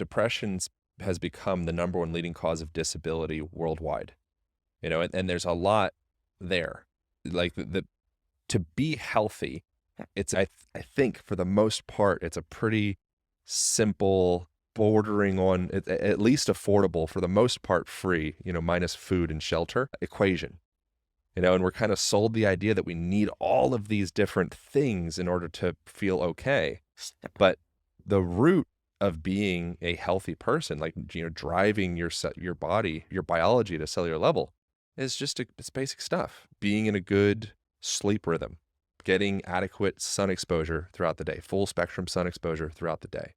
depression has become the number one leading cause of disability worldwide, and there's a lot there. Like to be healthy, I think for the most part, it's a pretty simple, bordering on at least affordable, for the most part free, minus food and shelter equation. And we're kind of sold the idea that we need all of these different things in order to feel okay. But the root of being a healthy person, like, driving your body, your biology at a cellular level, is just it's basic stuff. Being in a good sleep rhythm, getting adequate sun exposure throughout the day, full spectrum sun exposure throughout the day,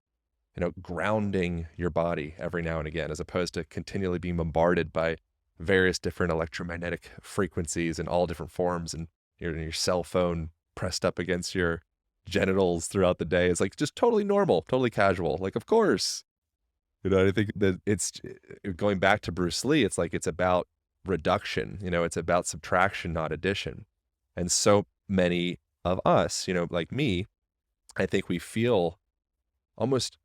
grounding your body every now and again, as opposed to continually being bombarded by various different electromagnetic frequencies in all different forms, and your cell phone pressed up against your genitals throughout the day. It's like just totally normal, totally casual. Like, of course, I think that it's going back to Bruce Lee. It's like, it's about reduction, it's about subtraction, not addition. And so many of us, like me, I think we feel almost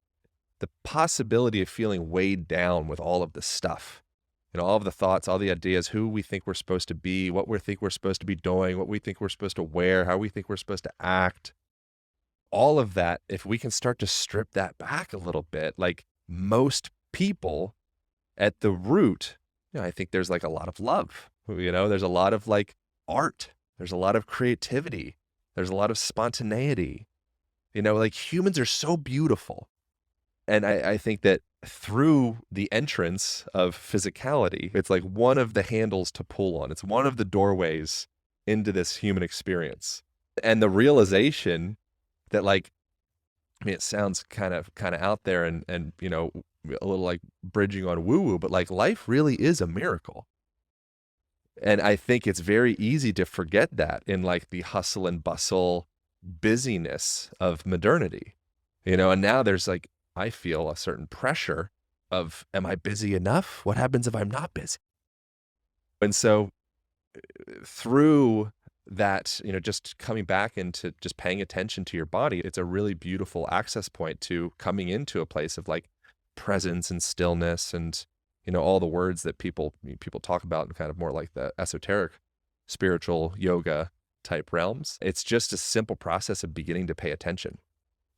the possibility of feeling weighed down with all of the stuff, all of the thoughts, all the ideas, who we think we're supposed to be, what we think we're supposed to be doing, what we think we're supposed to wear, how we think we're supposed to act. All of that, if we can start to strip that back a little bit, like most people at the root, I think there's like a lot of love, there's a lot of like art, there's a lot of creativity, there's a lot of spontaneity, like humans are so beautiful. And I think that through the entrance of physicality, it's like one of the handles to pull on. It's one of the doorways into this human experience. And the realization that, like, it sounds kind of out there and a little like bridging on woo-woo, but like life really is a miracle. And I think it's very easy to forget that in like the hustle and bustle busyness of modernity, and now there's like, I feel a certain pressure of, am I busy enough? What happens if I'm not busy? And so through that, just coming back into just paying attention to your body, it's a really beautiful access point to coming into a place of like presence and stillness and, all the words that people talk about in kind of more like the esoteric, spiritual yoga type realms. It's just a simple process of beginning to pay attention.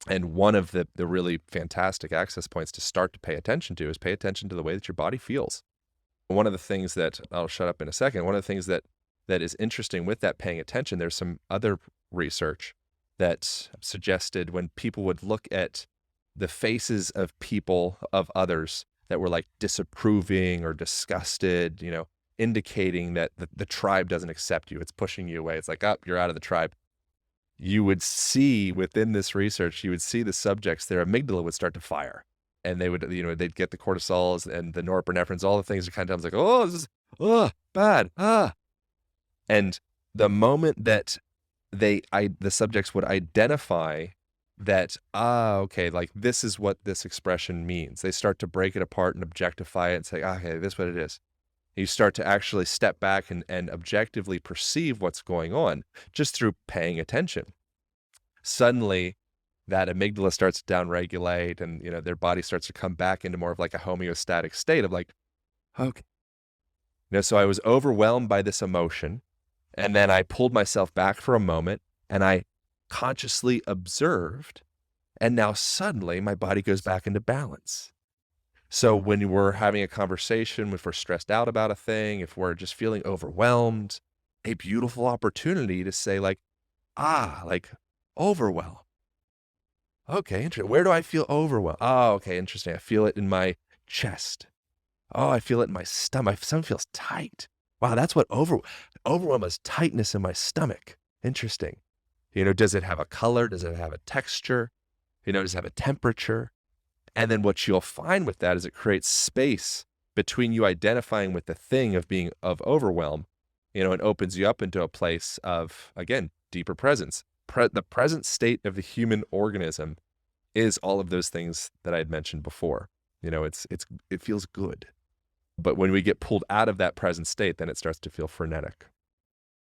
And one of the really fantastic access points to start to pay attention to is pay attention to the way that your body feels. One of the things that, I'll shut up in a second, one of the things that is interesting with that paying attention, there's some other research that suggested when people would look at the faces of people, of others, that were like disapproving or disgusted, indicating that the tribe doesn't accept you. It's pushing you away. It's like, oh, you're out of the tribe. You would see within this research, you would see the subjects, their amygdala would start to fire, and they would, they'd get the cortisols and the norepinephrines, all the things are kind of like, oh, this is, bad. And the moment that the subjects would identify that, okay, like this is what this expression means, they start to break it apart and objectify it and say, okay, this is what it is. You start to actually step back and objectively perceive what's going on just through paying attention. Suddenly, that amygdala starts to downregulate, and their body starts to come back into more of like a homeostatic state of like, okay. So I was overwhelmed by this emotion, and then I pulled myself back for a moment, and I consciously observed, and now suddenly my body goes back into balance. So when we're having a conversation, if we're stressed out about a thing, if we're just feeling overwhelmed, a beautiful opportunity to say like, like overwhelm. Okay, interesting. Where do I feel overwhelmed? Oh, okay, interesting. I feel it in my chest. Oh, I feel it in my stomach. Something feels tight. Wow, that's what overwhelm is, tightness in my stomach. Interesting. Does it have a color? Does it have a texture? Does it have a temperature? And then what you'll find with that is it creates space between you identifying with the thing of being of overwhelm, and opens you up into a place of, again, deeper presence. The present state of the human organism is all of those things that I had mentioned before. It feels good. But when we get pulled out of that present state, then it starts to feel frenetic.